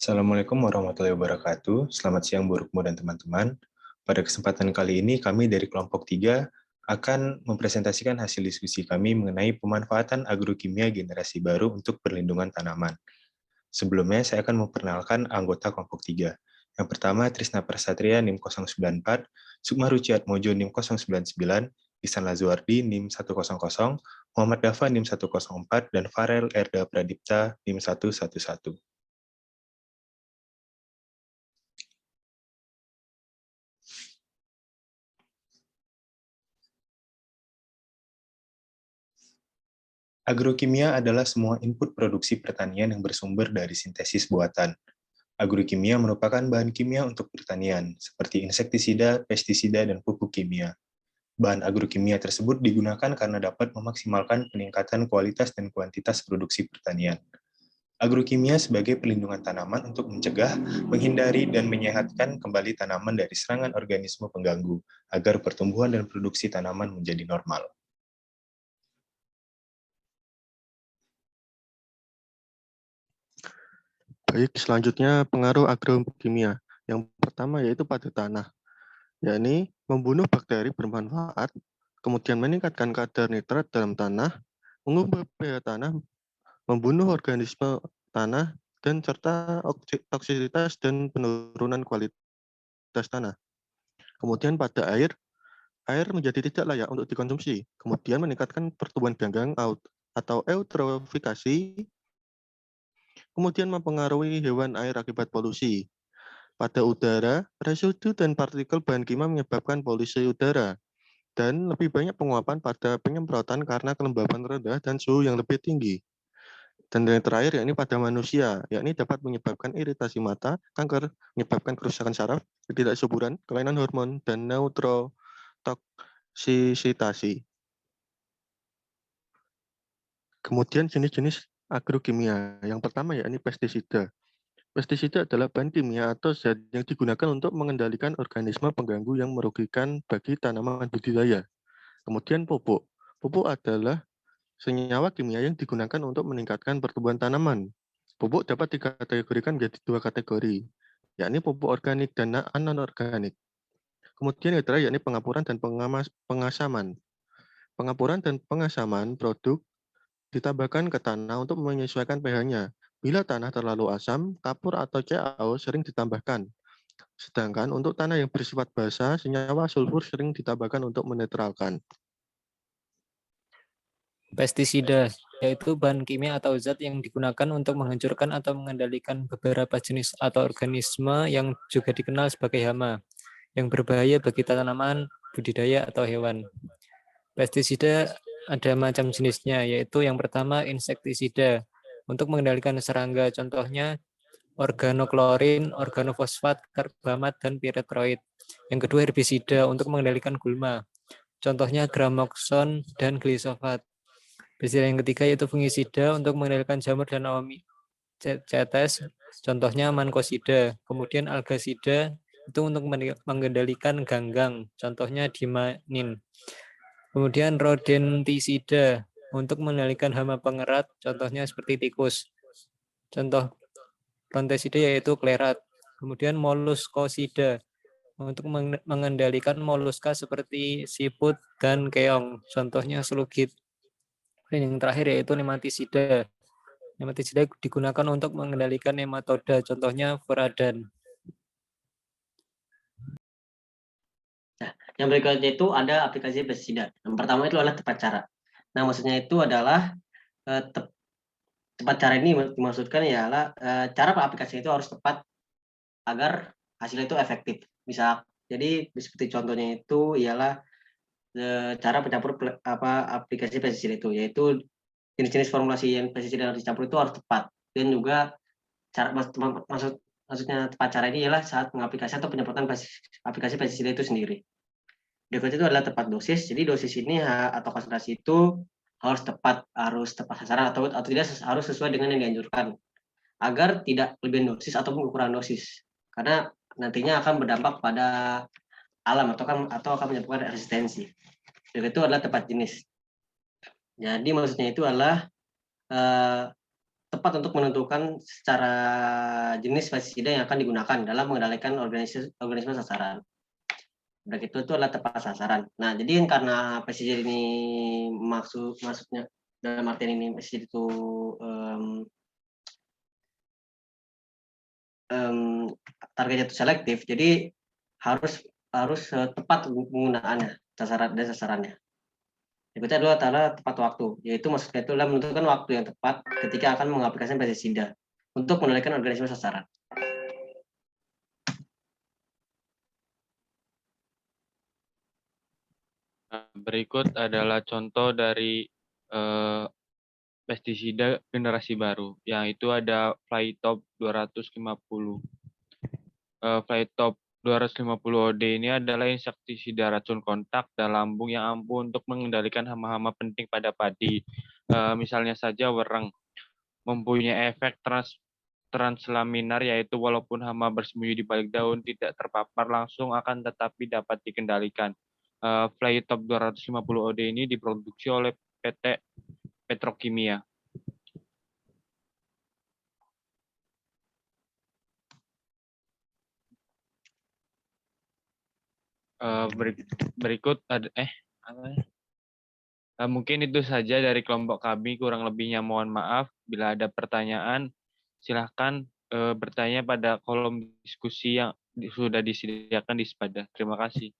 Assalamualaikum warahmatullahi wabarakatuh. Selamat siang Burukmu dan teman-teman. Pada kesempatan kali ini, kami dari kelompok 3 akan mempresentasikan hasil diskusi kami mengenai pemanfaatan agrokimia generasi baru untuk perlindungan tanaman. Sebelumnya, saya akan memperkenalkan anggota kelompok 3. Yang pertama, Trisna Persatria NIM 094, Sukma Ruciatmojo NIM 099, Ihsan Lazuardi NIM 100, Muhammad Dafa NIM 104, dan Farel Erda Pradipta NIM 111. Agrokimia adalah semua input produksi pertanian yang bersumber dari sintesis buatan. Agrokimia merupakan bahan kimia untuk pertanian, seperti insektisida, pestisida, dan pupuk kimia. Bahan agrokimia tersebut digunakan karena dapat memaksimalkan peningkatan kualitas dan kuantitas produksi pertanian. Agrokimia sebagai perlindungan tanaman untuk mencegah, menghindari, dan menyehatkan kembali tanaman dari serangan organisme pengganggu, agar pertumbuhan dan produksi tanaman menjadi normal. Baik, selanjutnya pengaruh agrokimia. Yang pertama yaitu pada tanah, yakni membunuh bakteri bermanfaat, kemudian meningkatkan kadar nitrat dalam tanah, mengubah pH tanah, membunuh organisme tanah, dan serta toksisitas dan penurunan kualitas tanah. Kemudian pada air menjadi tidak layak untuk dikonsumsi, kemudian meningkatkan pertumbuhan ganggang atau eutrofikasi, kemudian mempengaruhi hewan air akibat polusi. Pada udara, residu dan partikel bahan kimia menyebabkan polusi udara, dan lebih banyak penguapan pada penyemprotan karena kelembaban rendah dan suhu yang lebih tinggi. Dan yang terakhir, yakni pada manusia, yakni dapat menyebabkan iritasi mata, kanker, menyebabkan kerusakan saraf, ketidaksuburan, kelainan hormon, dan neurotoksisitasi. Kemudian jenis-jenis agrokimia. Yang pertama yakni pestisida. Pestisida adalah bahan kimia atau zat yang digunakan untuk mengendalikan organisme pengganggu yang merugikan bagi tanaman budidaya. Kemudian pupuk. Pupuk adalah senyawa kimia yang digunakan untuk meningkatkan pertumbuhan tanaman. Pupuk dapat dikategorikan menjadi dua kategori, yakni pupuk organik dan anorganik. Kemudian yang terakhir yakni pengapuran dan pengasaman. Pengapuran dan pengasaman produk ditambahkan ke tanah untuk menyesuaikan pH-nya. Bila tanah terlalu asam, kapur atau CaO sering ditambahkan. Sedangkan untuk tanah yang bersifat basah, senyawa sulfur sering ditambahkan untuk menetralkan. Pestisida, yaitu bahan kimia atau zat yang digunakan untuk menghancurkan atau mengendalikan beberapa jenis atau organisme yang juga dikenal sebagai hama, yang berbahaya bagi tanaman, budidaya, atau hewan. Pestisida ada macam jenisnya, yaitu yang pertama insektisida, untuk mengendalikan serangga, contohnya organoklorin, organofosfat, karbamat, dan piretroid. Yang kedua herbisida, untuk mengendalikan gulma, contohnya gramoxone dan glisofat. Pestisida yang ketiga yaitu fungisida untuk mengendalikan jamur dan cetes, contohnya mankosida. Kemudian algasida itu untuk mengendalikan ganggang, contohnya dimanin. Kemudian rodentisida untuk mengendalikan hama pengerat, contohnya seperti tikus. Contoh rontisida yaitu klerat. Kemudian moluskosida untuk mengendalikan moluska seperti siput dan keong, contohnya selugit. Dan yang terakhir yaitu nematisida. Nematisida digunakan untuk mengendalikan nematoda, contohnya furadan. Nah, yang berikutnya itu ada aplikasi pestisida. Yang pertama itu adalah tepat cara. Nah, maksudnya itu adalah tepat cara ini dimaksudkan ialah cara aplikasi itu harus tepat agar hasilnya itu efektif. Jadi seperti contohnya itu ialah cara pencampur aplikasi pestisida itu, yaitu jenis-jenis formulasi yang pestisida yang dicampur itu harus tepat, dan juga cara maksudnya tepat cara ini ialah saat mengaplikasi atau penyemprotan aplikasi pestisida itu sendiri. Berikutnya itu adalah tepat dosis. Jadi dosis ini atau konsentrasi itu harus tepat sasaran atau tidak harus sesuai dengan yang dianjurkan, agar tidak kelebihan dosis atau kekurangan dosis, karena nantinya akan berdampak pada alam atau akan menyebabkan resistensi. Itu adalah tepat jenis. Jadi maksudnya itu adalah tepat untuk menentukan secara jenis pestisida yang akan digunakan dalam mengendalikan organisme sasaran. Udah gitu itu adalah tepat sasaran. Nah, jadi karena pestisida ini maksudnya dalam artian ini pestisida itu targetnya itu selektif, jadi harus tepat penggunaannya, sasarannya. Berikutnya adalah tepat waktu, yaitu maksudnya itu adalah menentukan waktu yang tepat ketika akan mengaplikasikan pestisida untuk mengendalikan organisme sasaran. Berikut adalah contoh dari pestisida generasi baru, yang itu ada Flytop 250. Flytop 250 OD ini adalah insektisida racun kontak dan lambung yang ampuh untuk mengendalikan hama-hama penting pada padi. Misalnya saja wereng, mempunyai efek translaminar, yaitu walaupun hama bersembunyi di balik daun tidak terpapar langsung akan tetapi dapat dikendalikan. Flytop 250 OD ini diproduksi oleh PT Petrokimia. Berikut ada mungkin itu saja dari kelompok kami, kurang lebihnya mohon maaf. Bila ada pertanyaan silahkan bertanya pada kolom diskusi yang sudah disediakan di Spada. Terima kasih.